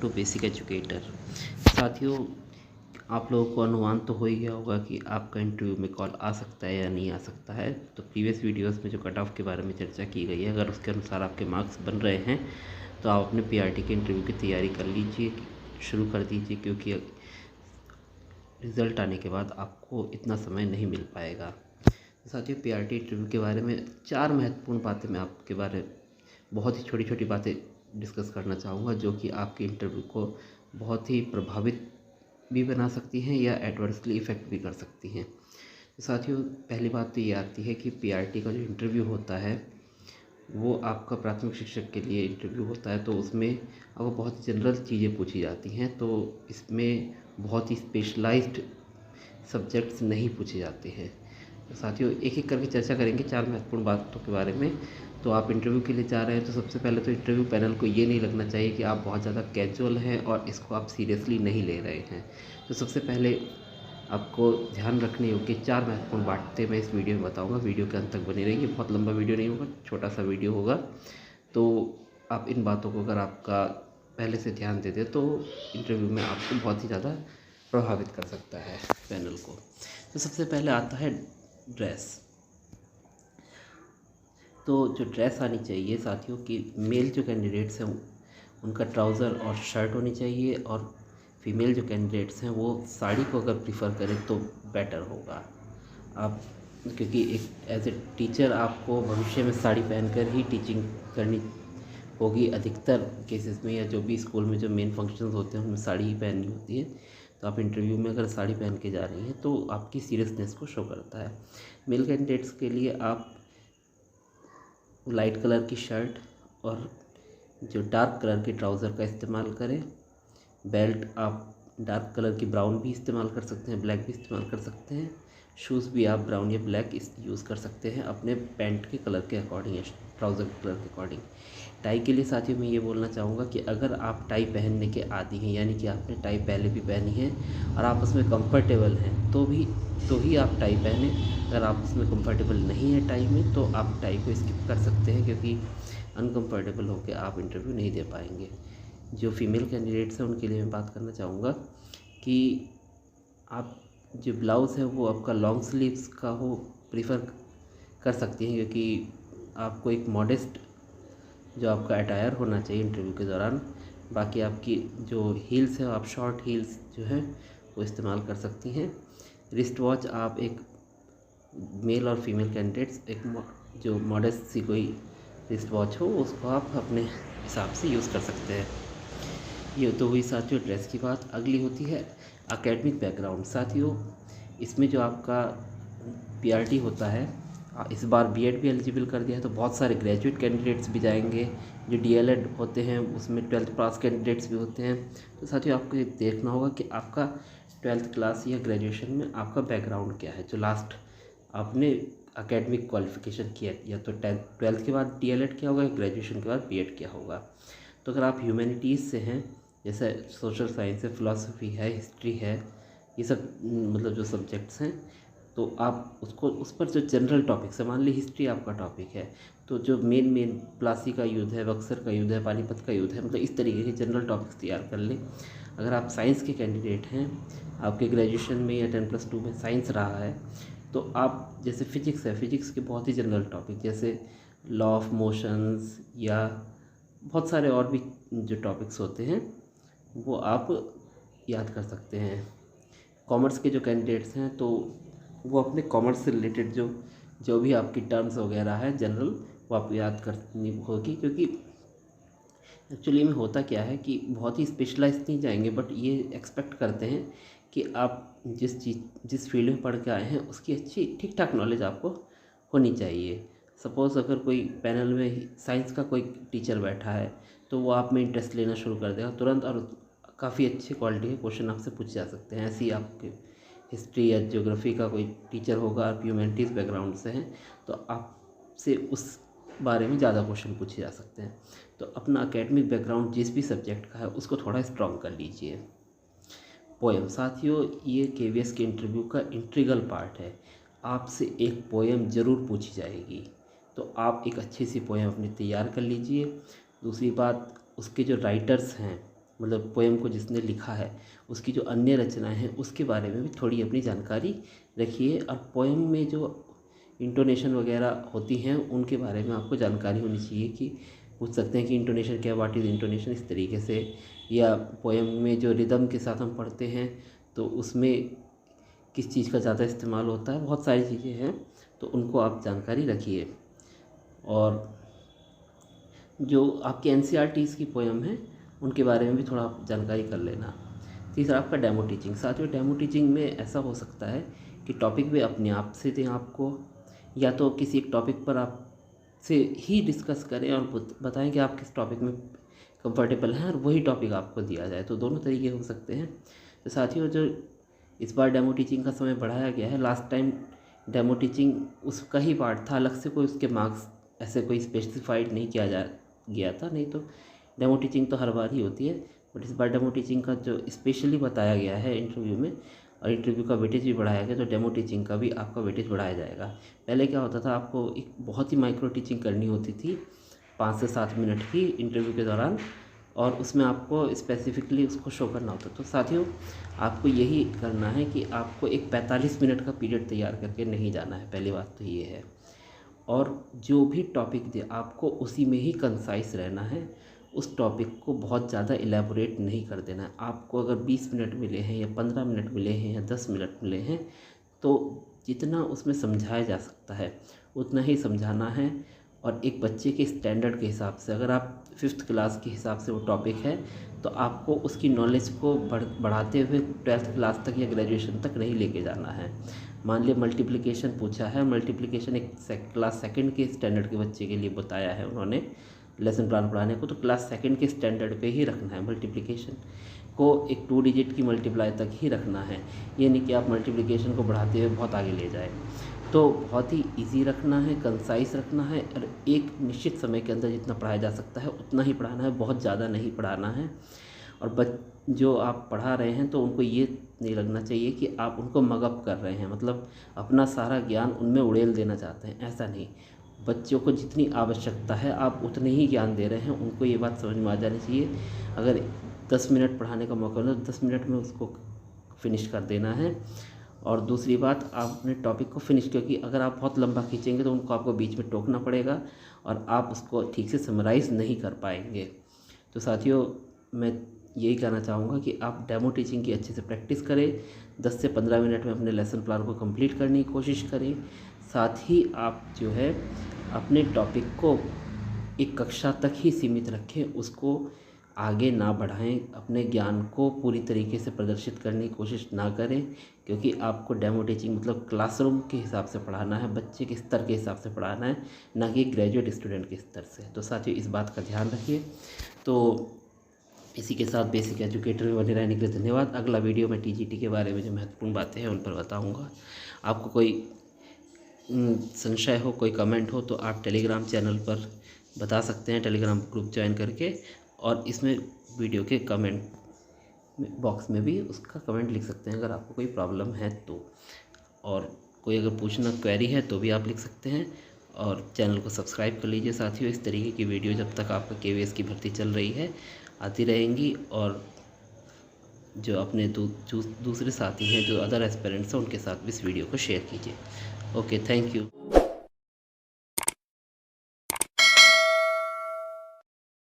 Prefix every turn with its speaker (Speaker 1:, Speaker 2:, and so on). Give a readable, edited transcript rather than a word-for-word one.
Speaker 1: To basic educator. साथियों, आप लोगों को अनुमान तो हो ही गया होगा कि आपका इंटरव्यू में कॉल आ सकता है या नहीं आ सकता है। तो प्रीवियस वीडियोस में जो कट ऑफ के बारे में चर्चा की गई है, अगर उसके अनुसार आपके मार्क्स बन रहे हैं तो आप अपने पीआरटी के इंटरव्यू की तैयारी कर लीजिए, शुरू कर दीजिए, क्योंकि रिज़ल्ट आने के बाद आपको इतना समय नहीं मिल पाएगा। साथियों, पीआरटी इंटरव्यू के बारे में 4 महत्वपूर्ण बातें मैं आपके बारे बहुत ही छोटी छोटी बातें डिस्कस करना चाहूँगा, जो कि आपके इंटरव्यू को बहुत ही प्रभावित भी बना सकती हैं या एडवर्सली इफ़ेक्ट भी कर सकती हैं। तो साथियों, पहली बात तो ये आती है कि पीआरटी का जो इंटरव्यू होता है वो आपका प्राथमिक शिक्षक के लिए इंटरव्यू होता है, तो उसमें आपको बहुत जनरल चीज़ें पूछी जाती हैं। तो इसमें बहुत ही स्पेशलाइज्ड सब्जेक्ट्स नहीं पूछे जाते हैं। तो साथियों, एक एक करके चर्चा करेंगे 4 महत्वपूर्ण बातों के बारे में। तो आप इंटरव्यू के लिए जा रहे हैं तो सबसे पहले तो इंटरव्यू पैनल को ये नहीं लगना चाहिए कि आप बहुत ज़्यादा कैजुअल हैं और इसको आप सीरियसली नहीं ले रहे हैं। तो सबसे पहले आपको ध्यान रखने योग्य 4 महत्वपूर्ण बातें मैं इस वीडियो में बताऊंगा। वीडियो के अंत तक बने रहिए, बहुत लंबा वीडियो नहीं होगा, छोटा सा वीडियो होगा। तो आप इन बातों को अगर आपका पहले से ध्यान दे दें तो इंटरव्यू में आपको बहुत ही ज़्यादा प्रभावित कर सकता है पैनल को। तो सबसे पहले आता है ड्रेस। तो जो ड्रेस आनी चाहिए साथियों, कि मेल जो कैंडिडेट्स हैं उनका ट्राउज़र और शर्ट होनी चाहिए, और फीमेल जो कैंडिडेट्स हैं वो साड़ी को अगर प्रीफर करें तो बेटर होगा। आप क्योंकि एक एज ए टीचर आपको भविष्य में साड़ी पहनकर ही टीचिंग करनी होगी अधिकतर केसेस में, या जो भी स्कूल में जो मेन फंक्शंस होते हैं उनमें साड़ी ही पहननी होती है। तो आप इंटरव्यू में अगर साड़ी पहन के जा रही हैं तो आपकी सीरियसनेस को शो करता है। मेल कैंडिडेट्स के लिए आप लाइट कलर की शर्ट और जो डार्क कलर के ट्राउज़र का इस्तेमाल करें। बेल्ट आप डार्क कलर की ब्राउन भी इस्तेमाल कर सकते हैं, ब्लैक भी इस्तेमाल कर सकते हैं। शूज़ भी आप ब्राउन या ब्लैक यूज़ कर सकते हैं अपने पैंट के कलर के अकॉर्डिंग या ट्राउज़र के कलर के अकॉर्डिंग। टाई के लिए साथियों मैं ये बोलना चाहूँगा कि अगर आप टाई पहनने के आदी हैं, यानी कि आपने टाई पहले भी पहनी है और आप उसमें कंफर्टेबल हैं, तो ही आप टाई पहने। अगर आप उसमें कंफर्टेबल नहीं है टाई में तो आप टाई को स्किप कर सकते हैं, क्योंकि अनकंफर्टेबल होकर आप इंटरव्यू नहीं दे पाएंगे। जो फीमेल कैंडिडेट्स हैं उनके लिए मैं बात करना चाहूँगा कि आप जो ब्लाउज़ है वो आपका लॉन्ग स्लीव्स का हो प्रीफर कर सकती हैं, क्योंकि आपको एक मॉडेस्ट जो आपका अटायर होना चाहिए इंटरव्यू के दौरान। बाकी आपकी जो हील्स है आप शॉर्ट हील्स जो है वो इस्तेमाल कर सकती हैं। रिस्ट वॉच आप एक मेल और फीमेल कैंडिडेट्स एक जो मॉडेस्ट सी कोई रिस्ट वॉच हो उसको आप अपने हिसाब से यूज़ कर सकते हैं। ये तो हुई साथियों ड्रेस की बात। अगली होती है एकेडमिक बैकग्राउंड। साथियों, इसमें जो आपका पीआरटी होता है, इस बार बीएड भी एलिजिबल कर दिया है, तो बहुत सारे ग्रेजुएट कैंडिडेट्स भी जाएंगे। जो डीएलएड होते हैं उसमें 12th पास कैंडिडेट्स भी होते हैं। तो साथियों, आपको ये देखना होगा कि आपका 12th क्लास या ग्रेजुएशन में आपका बैकग्राउंड क्या है, जो लास्ट आपने एकेडमिक क्वालिफिकेशन किया, या तो 12th के बाद डीएलएड किया होगा या ग्रेजुएशन के बाद बीएड किया होगा। तो अगर आप ह्यूमैनिटीज़ से हैं, जैसे सोशल साइंस है, फ़िलासफ़ी है, हिस्ट्री है, ये सब मतलब जो सब्जेक्ट्स हैं, तो आप उसको उस पर जो जनरल टॉपिक्स है, मान ली हिस्ट्री आपका टॉपिक है, तो जो मेन प्लासी का युद्ध है, बक्सर का युद्ध है, पानीपत का युद्ध है, मतलब इस तरीके के जनरल टॉपिक्स तैयार कर लें। अगर आप साइंस के कैंडिडेट हैं, आपके ग्रेजुएशन में या 10+2 में साइंस रहा है, तो आप जैसे फ़िज़िक्स है, फ़िज़िक्स के बहुत ही जनरल टॉपिक जैसे लॉ ऑफ मोशंस या बहुत सारे और भी जो टॉपिक्स होते हैं वो आप याद कर सकते हैं। कॉमर्स के जो कैंडिडेट्स हैं तो वो अपने कॉमर्स से रिलेटेड जो भी आपकी टर्म्स वगैरह है जनरल, वो आपको याद करनी होगी, क्योंकि एक्चुअली में होता क्या है कि बहुत ही स्पेशलाइज नहीं जाएंगे, बट ये एक्सपेक्ट करते हैं कि आप जिस फील्ड में पढ़ के आए हैं उसकी अच्छी ठीक ठाक नॉलेज आपको होनी चाहिए। सपोज़ अगर कोई पैनल में साइंस का कोई टीचर बैठा है तो वो आप में इंटरेस्ट लेना शुरू कर देगा तुरंत, और काफ़ी अच्छी क्वालिटी के क्वेश्चन आपसे पूछे जा सकते हैं। ऐसे ही आपके हिस्ट्री या ज्योग्राफी का कोई टीचर होगा, आप ह्यूमैनिटीज़ बैकग्राउंड से हैं, तो आपसे उस बारे में ज़्यादा क्वेश्चन पूछे जा सकते हैं। तो अपना एकेडमिक बैकग्राउंड जिस भी सब्जेक्ट का है उसको थोड़ा स्ट्रॉन्ग कर लीजिए। पोएम। साथियों, ये केवीएस के इंटरव्यू का इंट्रीगल पार्ट है। आपसे एक पोएम ज़रूर पूछी जाएगी, तो आप एक अच्छी सी पोएम अपनी तैयार कर लीजिए। दूसरी बात, उसके जो राइटर्स हैं मतलब पोएम को जिसने लिखा है उसकी जो अन्य रचनाएं हैं उसके बारे में भी थोड़ी अपनी जानकारी रखिए। और पोएम में जो इंटोनेशन वगैरह होती हैं उनके बारे में आपको जानकारी होनी चाहिए कि पूछ सकते हैं कि इंटोनेशन क्या, व्हाट इज़ इंटोनेशन, इस तरीके से। या पोएम में जो रिदम के साथ हम पढ़ते हैं तो उसमें किस चीज़ का ज़्यादा इस्तेमाल होता है, बहुत सारी चीज़ें हैं, तो उनको आप जानकारी रखिए। और जो आपके एनसीईआरटीज़ की पोएम है उनके बारे में भी थोड़ा आप जानकारी कर लेना। तीसरा आपका डेमो टीचिंग। साथियों, डेमो टीचिंग में ऐसा हो सकता है कि टॉपिक वे अपने आप से दें आपको, या तो किसी एक टॉपिक पर आप से ही डिस्कस करें और बताएं कि आप किस टॉपिक में कंफर्टेबल हैं और वही टॉपिक आपको दिया जाए, तो दोनों तरीके हो सकते हैं। तो साथियों, जो इस बार डेमो टीचिंग का समय बढ़ाया गया है, लास्ट टाइम डेमो टीचिंग उसका ही पार्ट था, अलग से कोई उसके मार्क्स ऐसे कोई स्पेसिफाइड नहीं किया गया था, नहीं तो डेमो टीचिंग तो हर बार ही होती है। बट इस बार डेमो टीचिंग का जो स्पेशली बताया गया है इंटरव्यू में, और इंटरव्यू का वेटेज भी बढ़ाया गया, तो डेमो टीचिंग का भी आपका वेटेज बढ़ाया जाएगा। पहले क्या होता था, आपको एक बहुत ही माइक्रो टीचिंग करनी होती थी 5 से 7 मिनट की इंटरव्यू के दौरान, और उसमें आपको स्पेसिफिकली उसको शो करना होता। तो साथियों, आपको यही करना है कि आपको एक 45 मिनट का पीरियड तैयार करके नहीं जाना है, पहली बात तो ये है। और जो भी टॉपिक दे आपको उसी में ही कंसाइज रहना है, उस टॉपिक को बहुत ज़्यादा एलैबोरेट नहीं कर देना है। आपको अगर 20 मिनट मिले हैं या 15 मिनट मिले हैं या 10 मिनट मिले हैं, तो जितना उसमें समझाया जा सकता है उतना ही समझाना है। और एक बच्चे के स्टैंडर्ड के हिसाब से, अगर आप 5th क्लास के हिसाब से वो टॉपिक है, तो आपको उसकी नॉलेज को बढ़ाते हुए 12th क्लास तक या ग्रेजुएशन तक नहीं लेके जाना है। मान लिया मल्टीप्लिकेशन पूछा है, मल्टीप्लिकेशन एक क्लास 2nd के स्टैंडर्ड के बच्चे के लिए बताया है उन्होंने लेसन प्लान पढ़ाने को, तो क्लास 2nd के स्टैंडर्ड पे ही रखना है। मल्टीप्लिकेशन को एक 2 डिजिट की मल्टीप्लाई तक ही रखना है, ये नहीं कि आप मल्टीप्लिकेशन को बढ़ाते हुए बहुत आगे ले जाए। तो बहुत ही इजी रखना है, कंसाइज रखना है, और एक निश्चित समय के अंदर जितना पढ़ाया जा सकता है उतना ही पढ़ाना है, बहुत ज़्यादा नहीं पढ़ाना है। और जो आप पढ़ा रहे हैं तो उनको ये नहीं लगना चाहिए कि आप उनको मगअप कर रहे हैं, मतलब अपना सारा ज्ञान उनमें उड़ेल देना चाहते हैं, ऐसा नहीं। बच्चों को जितनी आवश्यकता है आप उतने ही ज्ञान दे रहे हैं, उनको ये बात समझ में आ जानी चाहिए। अगर 10 मिनट पढ़ाने का मौका मिले तो 10 मिनट में उसको फिनिश कर देना है। और दूसरी बात, आप अपने टॉपिक को फिनिश, क्योंकि अगर आप बहुत लंबा खींचेंगे तो उनको आपको बीच में टोकना पड़ेगा और आप उसको ठीक से समराइज़ नहीं कर पाएंगे। तो साथियों, मैं यही कहना चाहूँगा कि आप डेमो टीचिंग की अच्छे से प्रैक्टिस करें, 10 से 15 मिनट में अपने लेसन प्लान को कंप्लीट करने की कोशिश करें। साथ ही आप जो है अपने टॉपिक को एक कक्षा तक ही सीमित रखें, उसको आगे ना बढ़ाएं, अपने ज्ञान को पूरी तरीके से प्रदर्शित करने की कोशिश ना करें, क्योंकि आपको डेमो टीचिंग मतलब क्लासरूम के हिसाब से पढ़ाना है, बच्चे के स्तर के हिसाब से पढ़ाना है, ना कि ग्रेजुएट स्टूडेंट के स्तर से। तो साथियों, इस बात का ध्यान रखिए। तो इसी के साथ बेसिक एजुकेटर में बने रहने के लिए धन्यवाद। अगला वीडियो में टीजीटी के बारे में जो महत्वपूर्ण बातें हैं उन पर बताऊँगा। आपको कोई संशय हो, कोई कमेंट हो, तो आप टेलीग्राम चैनल पर बता सकते हैं, टेलीग्राम ग्रुप ज्वाइन करके, और इसमें वीडियो के कमेंट बॉक्स में भी उसका कमेंट लिख सकते हैं अगर आपको कोई प्रॉब्लम है तो। और कोई अगर पूछना क्वेरी है तो भी आप लिख सकते हैं, और चैनल को सब्सक्राइब कर लीजिए। साथियों, इस तरीके की वीडियो जब तक आपका केवीएस की भर्ती चल रही है आती रहेंगी, और जो अपने दूसरे साथी हैं जो अदर एस्पिरेंट्स हैं उनके साथ भी इस वीडियो को शेयर कीजिए। Okay, thank you.